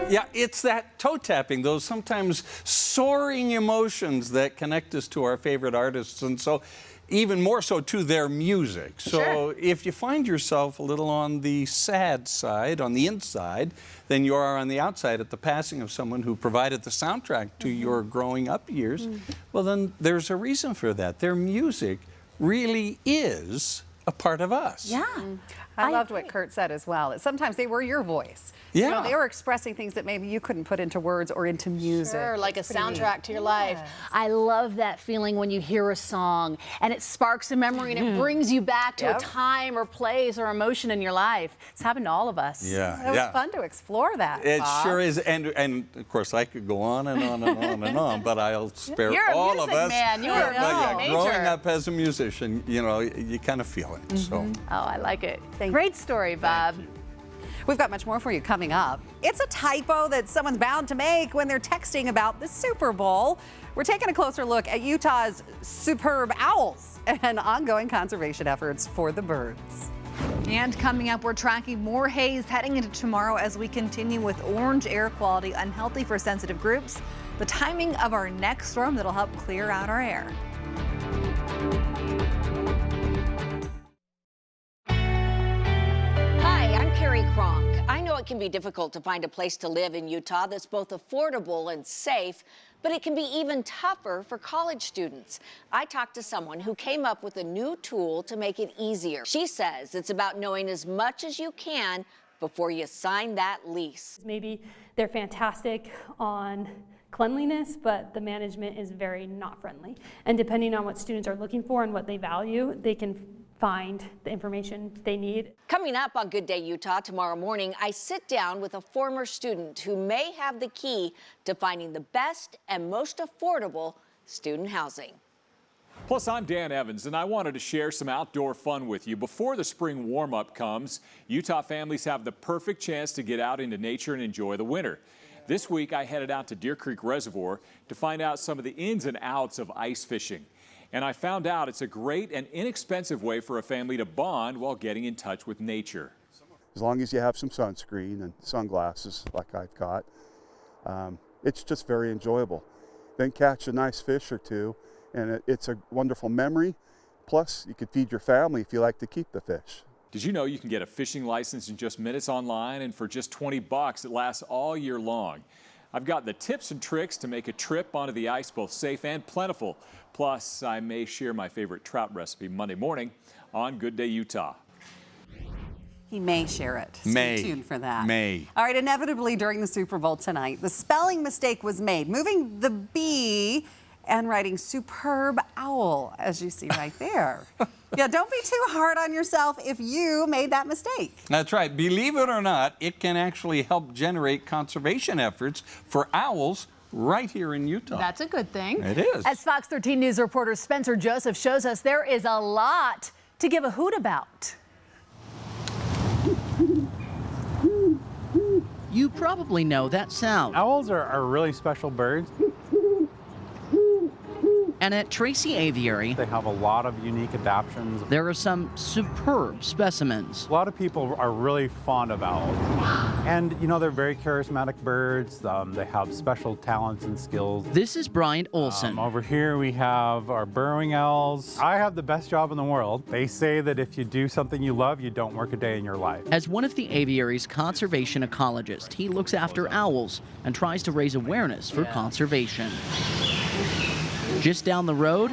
Yeah, it's that toe tapping, those sometimes soaring emotions that connect us to our favorite artists, and so even more so to their music. So sure. If you find yourself a little on the sad side, on the inside, than you are on the outside at the passing of someone who provided the soundtrack to your growing up years, well then there's a reason for that. Their music really is a part of us. Yeah. I loved what Kurt said as well. Sometimes they were your voice. Yeah. You know, they were expressing things that maybe you couldn't put into words or into music. Sure, like a It's pretty soundtrack neat. to your life. I love that feeling when you hear a song and it sparks a memory and it brings you back to a time or place or emotion in your life. It's happened to all of us. Yeah, It was fun to explore that. It Bob. sure is, and of course I could go on and on and on and on, but I'll spare You're a all music of us. man. You are growing up as a musician, you know, you kind of feel it. So. Oh, I like it. Great story, Bob. We've got much more for you coming up. It's a typo that someone's bound to make when they're texting about the Super Bowl. We're taking a closer look at Utah's superb owls and ongoing conservation efforts for the birds. And coming up, we're tracking more haze heading into tomorrow as we continue with orange air quality, unhealthy for sensitive groups. The timing of our next storm that'll help clear out our air. Hi, I'm Carrie Kronk. I know it can be difficult to find a place to live in Utah that's both affordable and safe, but it can be even tougher for college students. I talked to someone who came up with a new tool to make it easier. She says it's about knowing as much as you can before you sign that lease. Maybe they're fantastic on cleanliness, but the management is very not friendly. And depending on what students are looking for and what they value, they can find the information they need. Coming up on Good Day Utah tomorrow morning, I sit down with a former student who may have the key to finding the best and most affordable student housing. Plus, I'm Dan Evans, and I wanted to share some outdoor fun with you. Before the spring warm-up comes, Utah families have the perfect chance to get out into nature and enjoy the winter. This week, I headed out to Deer Creek Reservoir to find out some of the ins and outs of ice fishing. And I found out it's a great and inexpensive way for a family to bond while getting in touch with nature. As long as you have some sunscreen and sunglasses like I've got, it's just very enjoyable. Then catch a nice fish or two, and it's a wonderful memory. Plus, you could feed your family if you like to keep the fish. Did you know you can get a fishing license in just minutes online, and for just $20, it lasts all year long? I've got the tips and tricks to make a trip onto the ice both safe and plentiful. Plus, I may share my favorite trout recipe Monday morning on Good Day Utah. He may share it. May. Stay tuned for that. May. All right, inevitably during the Super Bowl tonight, the spelling mistake was made, moving the B and writing superb owl, as you see right there. Yeah, don't be too hard on yourself if you made that mistake. That's right. Believe it or not, it can actually help generate conservation efforts for owls right here in Utah. That's a good thing. It is. As Fox 13 News reporter Spencer Joseph shows us, there is a lot to give a hoot about. You probably know that sound. Owls are really special birds. And at Tracy Aviary, they have a lot of unique adaptations. There are some superb specimens. A lot of people are really fond of owls. And, you know, they're very charismatic birds. They have special talents and skills. This is Brian Olson. Over here we have our burrowing owls. I have the best job in the world. They say that if you do something you love, you don't work a day in your life. As one of the aviary's conservation ecologists, he looks after owls and tries to raise awareness for conservation. Just down the road,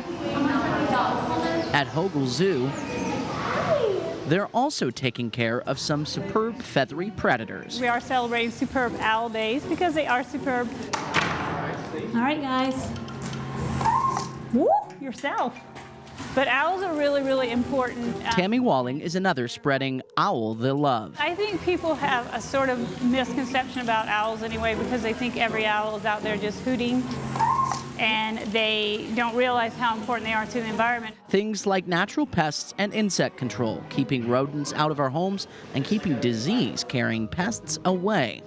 at Hogle Zoo, they're also taking care of some superb feathery predators. We are celebrating Superb Owl Days because they are superb. All right, guys. Woo, yourself. But owls are really, really important. Tammy Walling is another spreading owl they love. I think people have a sort of misconception about owls anyway because they think every owl is out there just hooting. And they don't realize how important they are to the environment. Things like natural pests and insect control, keeping rodents out of our homes and keeping disease-carrying pests away.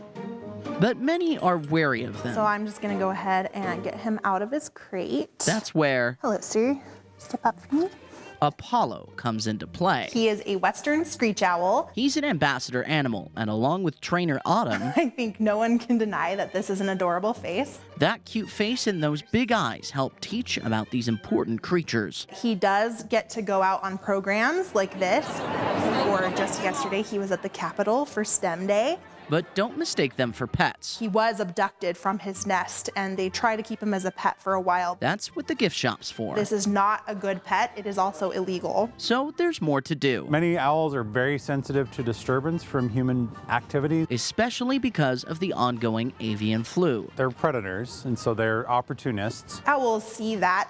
But many are wary of them. So I'm just gonna go ahead and get him out of his crate. That's where... Hello, sir. Step up for me. Apollo comes into play. He is a Western screech owl. He's an ambassador animal, and along with trainer Autumn, I think no one can deny that this is an adorable face. That cute face and those big eyes help teach about these important creatures. He does get to go out on programs like this, or just yesterday he was at the Capitol for STEM Day. But don't mistake them for pets. He was abducted from his nest, and they try to keep him as a pet for a while. That's what the gift shop's for. This is not a good pet. It is also illegal. So there's more to do. Many owls are very sensitive to disturbance from human activity. Especially because of the ongoing avian flu. They're predators, and so they're opportunists. Owls see that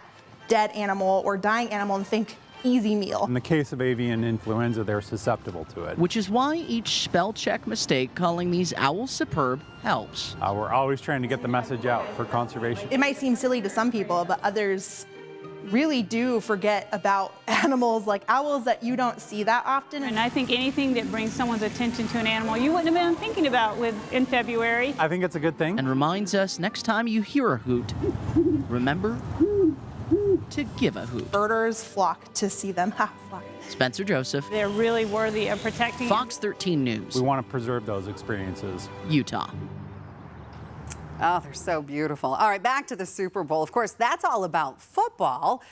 dead animal or dying animal and think, easy meal. In the case of avian influenza, they're susceptible to it. Which is why each spell check mistake calling these owls superb helps. We're always trying to get the message out for conservation. It might seem silly to some people, but others really do forget about animals like owls that you don't see that often. And I think anything that brings someone's attention to an animal you wouldn't have been thinking about in February. I think it's a good thing. And reminds us next time you hear a hoot, remember to give a hoot. Birders flock to see them. Spencer Joseph. They're really worthy of protecting. Fox 13 News. We want to preserve those experiences. Utah. Oh, they're so beautiful. All right, back to the Super Bowl. Of course, that's all about football.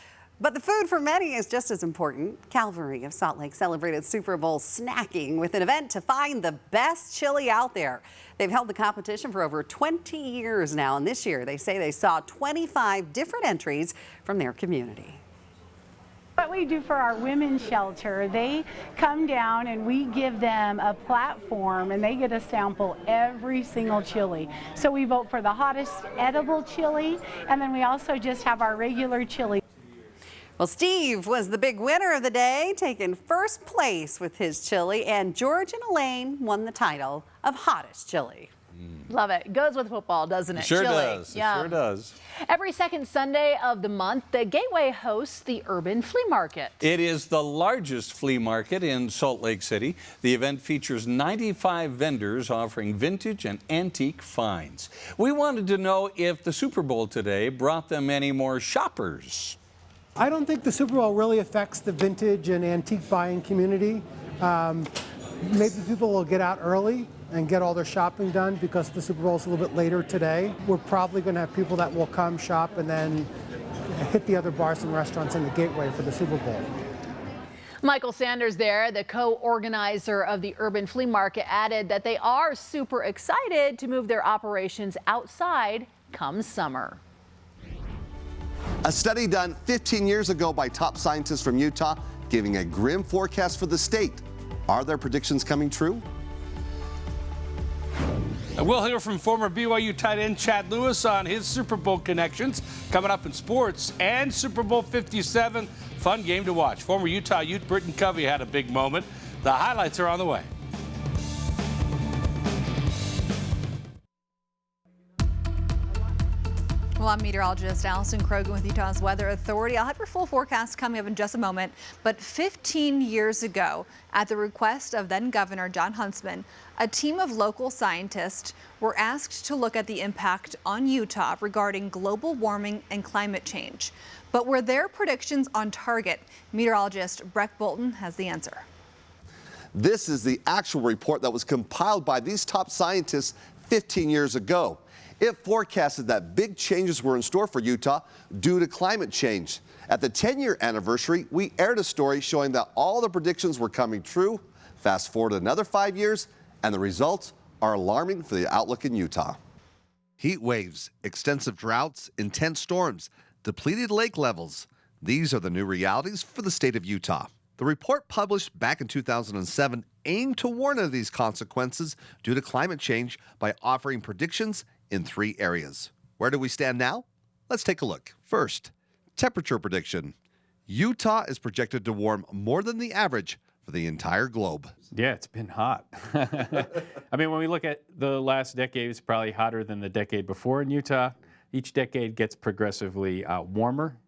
But the food for many is just as important. Calvary of Salt Lake celebrated Super Bowl snacking with an event to find the best chili out there. They've held the competition for over 20 years now, and this year they say they saw 25 different entries from their community. What we do for our women's shelter, they come down and we give them a platform and they get to sample every single chili. So we vote for the hottest edible chili, and then we also just have our regular chili. Well, Steve was the big winner of the day, taking first place with his chili, and George and Elaine won the title of hottest chili. Love it. Goes with football, doesn't it? Sure Chili. does. It sure does. Every second Sunday of the month, the Gateway hosts the Urban Flea Market. It is the largest flea market in Salt Lake City. The event features 95 vendors offering vintage and antique finds. We wanted to know if the Super Bowl today brought them any more shoppers. I don't think the Super Bowl really affects the vintage and antique buying community. Maybe people will get out early and get all their shopping done because the Super Bowl is a little bit later today. We're probably going to have people that will come shop and then hit the other bars and restaurants in the Gateway for the Super Bowl. Michael Sanders there, the co-organizer of the Urban Flea Market, added that they are super excited to move their operations outside come summer. A study done 15 years ago by top scientists from Utah giving a grim forecast for the state. Are their predictions coming true? We'll hear from former BYU tight end Chad Lewis on his Super Bowl connections coming up in sports, and Super Bowl 57. Fun game to watch. Former Utah Ute Britton Covey had a big moment. The highlights are on the way. Well, I'm meteorologist Allison Krogan with Utah's Weather Authority. I'll have your full forecast coming up in just a moment. But 15 years ago, at the request of then Governor Jon Huntsman, a team of local scientists were asked to look at the impact on Utah regarding global warming and climate change. But were their predictions on target? Meteorologist Breck Bolton has the answer. This is the actual report that was compiled by these top scientists 15 years ago. It forecasted that big changes were in store for Utah due to climate change. At the 10-year anniversary, we aired a story showing that all the predictions were coming true. Fast forward another 5 years, and the results are alarming for the outlook in Utah. Heat waves, extensive droughts, intense storms, depleted lake levels. These are the new realities for the state of Utah. The report published back in 2007 aimed to warn of these consequences due to climate change by offering predictions in 3 areas. Where do we stand now? Let's take a look. First, temperature prediction. Utah is projected to warm more than the average for the entire globe. Yeah, it's been hot. I mean, when we look at the last decade, it's probably hotter than the decade before in Utah. Each decade gets progressively warmer.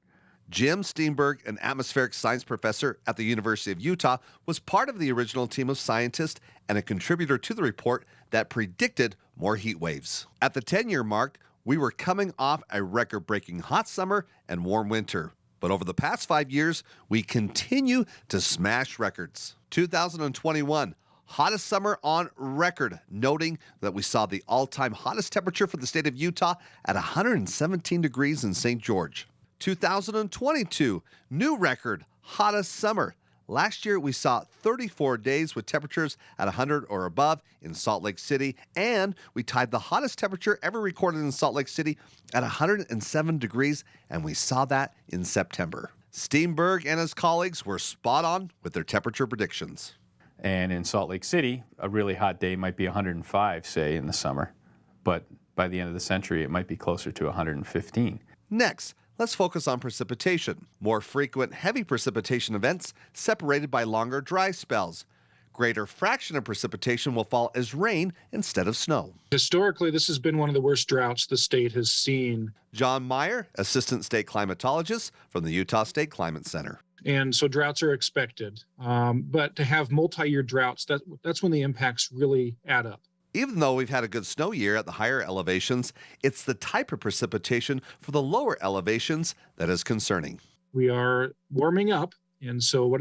Jim Steenberg, an atmospheric science professor at the University of Utah, was part of the original team of scientists and a contributor to the report that predicted more heat waves. At the 10-year mark, we were coming off a record-breaking hot summer and warm winter. But over the past 5 years, we continue to smash records. 2021, hottest summer on record, noting that we saw the all-time hottest temperature for the state of Utah at 117 degrees in St. George. 2022, new record, hottest summer. Last year, we saw 34 days with temperatures at 100 or above in Salt Lake City, and we tied the hottest temperature ever recorded in Salt Lake City at 107 degrees, and we saw that in September. Steenberg and his colleagues were spot on with their temperature predictions. And in Salt Lake City, a really hot day might be 105, say, in the summer. But by the end of the century, it might be closer to 115. Next, let's focus on precipitation. More frequent heavy precipitation events separated by longer dry spells. Greater fraction of precipitation will fall as rain instead of snow. Historically, this has been one of the worst droughts the state has seen. John Meyer, assistant state climatologist from the Utah State Climate Center. And so droughts are expected. But to have multi-year droughts, that's when the impacts really add up. Even though we've had a good snow year at the higher elevations, it's the type of precipitation for the lower elevations that is concerning. We are warming up, and so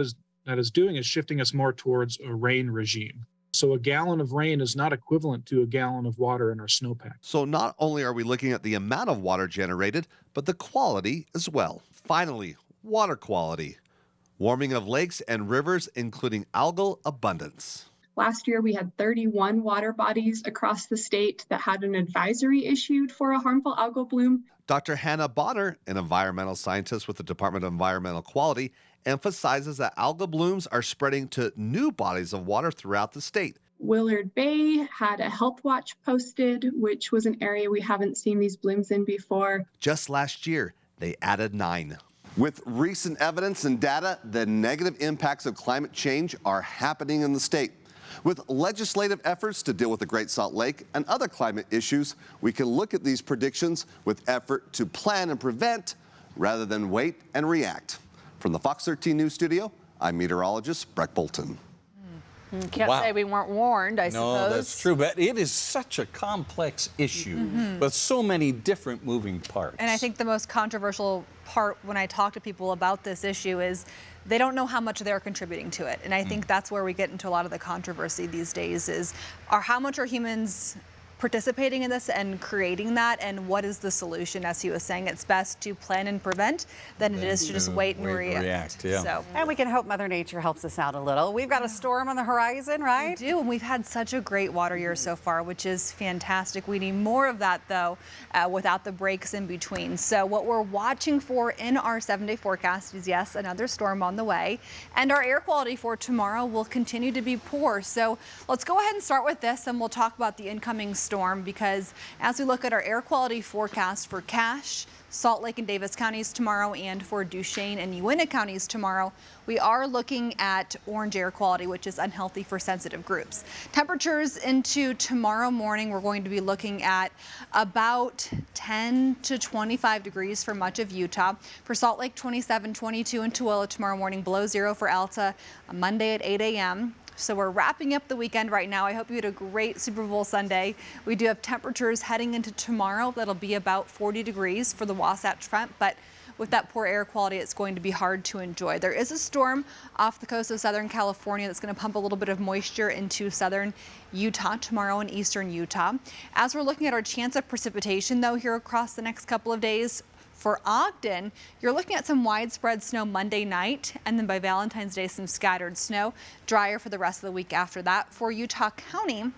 that is doing is shifting us more towards a rain regime. So a gallon of rain is not equivalent to a gallon of water in our snowpack. So not only are we looking at the amount of water generated, but the quality as well. Finally, water quality. Warming of lakes and rivers, including algal abundance. Last year, we had 31 water bodies across the state that had an advisory issued for a harmful algal bloom. Dr. Hannah Bonner, an environmental scientist with the Department of Environmental Quality, emphasizes that algal blooms are spreading to new bodies of water throughout the state. Willard Bay had a health watch posted, which was an area we haven't seen these blooms in before. Just last year, they added 9. With recent evidence and data, the negative impacts of climate change are happening in the state. With legislative efforts to deal with the Great Salt Lake and other climate issues, we can look at these predictions with effort to plan and prevent rather than wait and react. From the Fox 13 News studio, I'm meteorologist Brett Bolton. Can't say we weren't warned, I suppose. No, that's true, but it is such a complex issue with so many different moving parts. And I think the most controversial part when I talk to people about this issue is they don't know how much they're contributing to it. And I think that's where we get into a lot of the controversy these days is how much are humans participating in this and creating that, and what is the solution? As he was saying, it's best to plan and prevent than it is to just wait and react. Yeah. And we can hope Mother Nature helps us out a little. We've got a storm on the horizon, right? We do, and we've had such a great water year so far, which is fantastic. We need more of that, though, without the breaks in between. So what we're watching for in our 7-day forecast is, yes, another storm on the way, and our air quality for tomorrow will continue to be poor. So let's go ahead and start with this, and we'll talk about the incoming storm, because as we look at our air quality forecast for Cache, Salt Lake and Davis counties tomorrow, and for Duchesne and Uintah counties tomorrow, we are looking at orange air quality, which is unhealthy for sensitive groups. Temperatures into tomorrow morning, we're going to be looking at about 10 to 25 degrees for much of Utah. For Salt Lake, 27, 22 in Tooele tomorrow morning, below zero for Alta, Monday at 8 a.m. So we're wrapping up the weekend right now. I hope you had a great Super Bowl Sunday. We do have temperatures heading into tomorrow that'll be about 40 degrees for the Wasatch Front, but with that poor air quality, it's going to be hard to enjoy. There is a storm off the coast of Southern California that's going to pump a little bit of moisture into southern Utah tomorrow and eastern Utah. As we're looking at our chance of precipitation, though, here across the next couple of days, for Ogden, you're looking at some widespread snow Monday night, and then by Valentine's Day, some scattered snow. Drier for the rest of the week after that. For Utah County,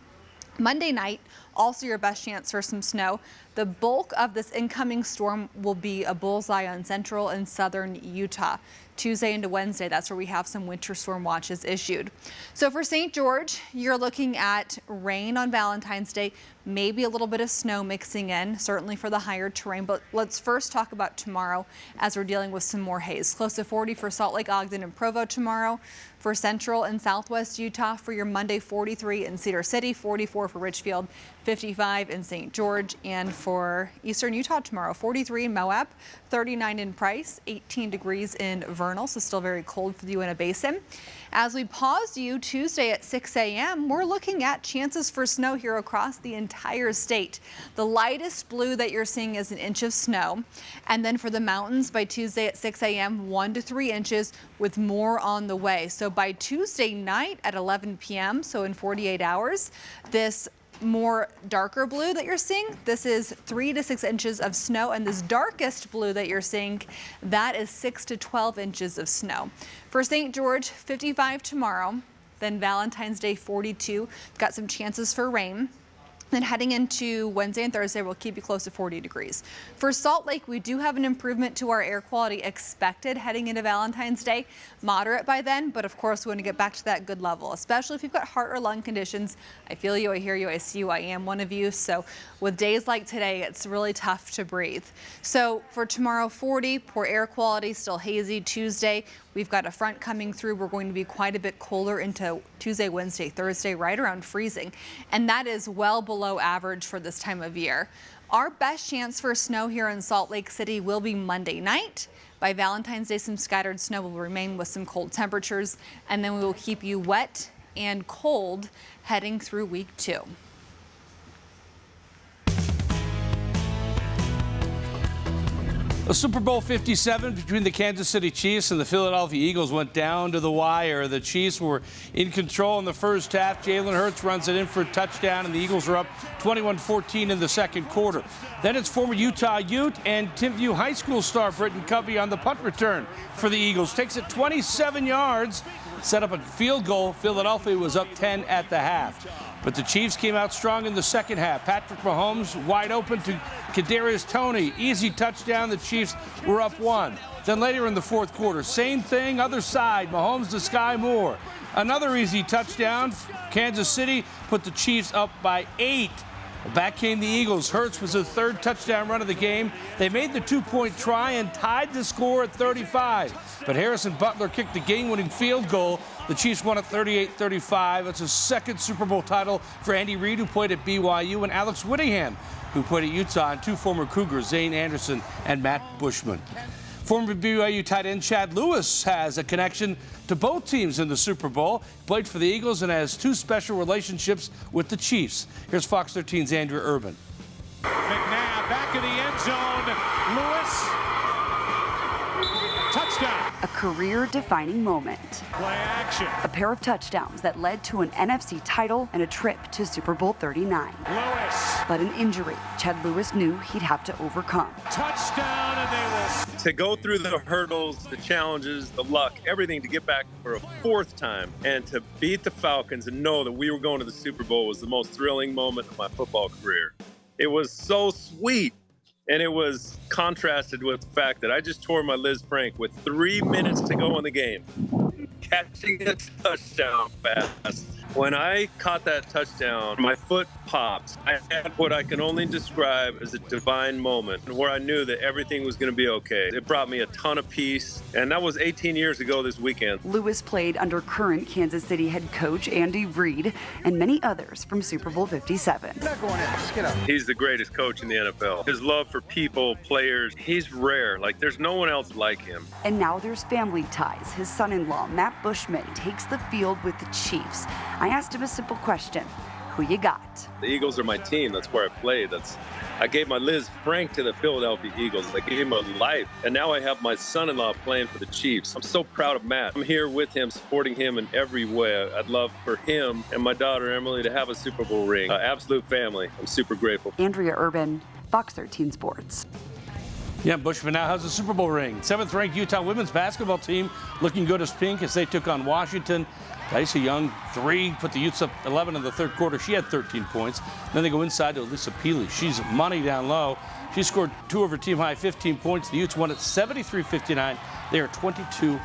Monday night, also your best chance for some snow. The bulk of this incoming storm will be a bullseye on central and southern Utah. Tuesday into Wednesday, that's where we have some winter storm watches issued. So for St. George, you're looking at rain on Valentine's Day, maybe a little bit of snow mixing in, certainly for the higher terrain. But let's first talk about tomorrow as we're dealing with some more haze. Close to 40 for Salt Lake, Ogden, and Provo tomorrow. For central and southwest Utah, for your Monday, 43 in Cedar City, 44 for Richfield, 55 in St. George, and for eastern Utah tomorrow, 43 in Moab, 39 in Price, 18 degrees in Vernal, so still very cold for the Uintah Basin. As we pause you Tuesday at 6 a.m., we're looking at chances for snow here across the entire state. The lightest blue that you're seeing is an inch of snow. And then for the mountains by Tuesday at 6 a.m., 1 to 3 inches with more on the way. So by Tuesday night at 11 p.m., so in 48 hours, this more darker blue that you're seeing, this is 3 to 6 inches of snow, and this darkest blue that you're seeing, that is 6 to 12 inches of snow. For St. George, 55 tomorrow, then Valentine's Day, 42. Got some chances for rain. Then heading into Wednesday and Thursday, we'll keep you close to 40 degrees. For Salt Lake, we do have an improvement to our air quality expected heading into Valentine's Day. Moderate by then, but of course, we want to get back to that good level, especially if you've got heart or lung conditions. I feel you, I hear you, I see you, I am one of you. So with days like today, it's really tough to breathe. So for tomorrow, 40, poor air quality, still hazy. Tuesday, we've got a front coming through. We're going to be quite a bit colder into Tuesday, Wednesday, Thursday, right around freezing. And that is well below average for this time of year. Our best chance for snow here in Salt Lake City will be Monday night. By Valentine's Day, some scattered snow will remain with some cold temperatures, and then we will keep you wet and cold heading through week 2. The Super Bowl 57 between the Kansas City Chiefs and the Philadelphia Eagles went down to the wire. The Chiefs were in control in the first half. Jalen Hurts runs it in for a touchdown, and the Eagles are up 21-14 in the second quarter. Then it's former Utah Ute and Timpview High School star Britton Covey on the punt return for the Eagles. Takes it 27 yards, set up a field goal. Philadelphia was up 10 at the half. But the Chiefs came out strong in the second half. Patrick Mahomes wide open to Kadarius Toney. Easy touchdown. The Chiefs were up 1. Then later in the fourth quarter, same thing, other side. Mahomes to Sky Moore. Another easy touchdown. Kansas City put the Chiefs up by 8. Back came the Eagles. Hurts was the third touchdown run of the game. They made the 2-point try and tied the score at 35. But Harrison Butler kicked the game-winning field goal. The Chiefs won at 38-35. It's his second Super Bowl title for Andy Reid, who played at BYU, and Alex Whittingham, who played at Utah, and 2 former Cougars, Zane Anderson and Matt Bushman. Former BYU tight end Chad Lewis has a connection to both teams in the Super Bowl. He played for the Eagles and has 2 special relationships with the Chiefs. Here's Fox 13's Andrew Urban. McNabb back in the end zone. Lewis. Touchdown. A career-defining moment. Play action. A pair of touchdowns that led to an NFC title and a trip to Super Bowl 39. Lewis. But an injury Chad Lewis knew he'd have to overcome. Touchdown, and they will. To go through the hurdles, the challenges, the luck, everything to get back for a 4th time and to beat the Falcons and know that we were going to the Super Bowl was the most thrilling moment of my football career. It was so sweet. And it was contrasted with the fact that I just tore my Liz Frank with 3 minutes to go in the game, catching a touchdown pass. When I caught that touchdown, my foot popped. I had what I can only describe as a divine moment where I knew that everything was going to be okay. It brought me a ton of peace, and that was 18 years ago this weekend. Lewis played under current Kansas City head coach Andy Reid and many others from Super Bowl 57. He's the greatest coach in the NFL. His love for people, players, he's rare. Like, there's no one else like him. And now there's family ties. His son-in-law, Matt Bushman, takes the field with the Chiefs. I asked him a simple question. Who you got? The Eagles are my team. That's where I played. I gave my Liz Frank to the Philadelphia Eagles. I gave him a life. And now I have my son-in-law playing for the Chiefs. I'm so proud of Matt. I'm here with him, supporting him in every way. I'd love for him and my daughter Emily to have a Super Bowl ring. Absolute family. I'm super grateful. Andrea Urban, Fox 13 Sports. Yeah, Bushman now has a Super Bowl ring. 7th-ranked Utah women's basketball team looking good as pink as they took on Washington. Tyson Young, 3, put the Utes up 11 in the third quarter. She had 13 points. Then they go inside to Alyssa Peely. She's money down low. She scored 2 of her team-high 15 points. The Utes won at 73-59. They are 22-2.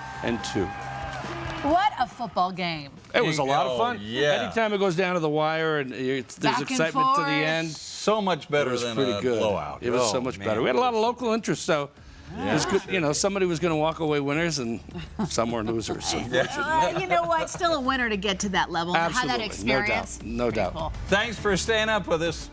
What a football game. It was a lot of fun. Yeah. Anytime it goes down to the wire and there's excitement to the end. So much better than pretty a good. blowout. It was so much better. We had a lot of local interest, so it was good. You know, somebody was going to walk away winners and some were losers. You know what? Still a winner to get to that level. Absolutely. Have that experience. No doubt. Cool. Thanks for staying up with us.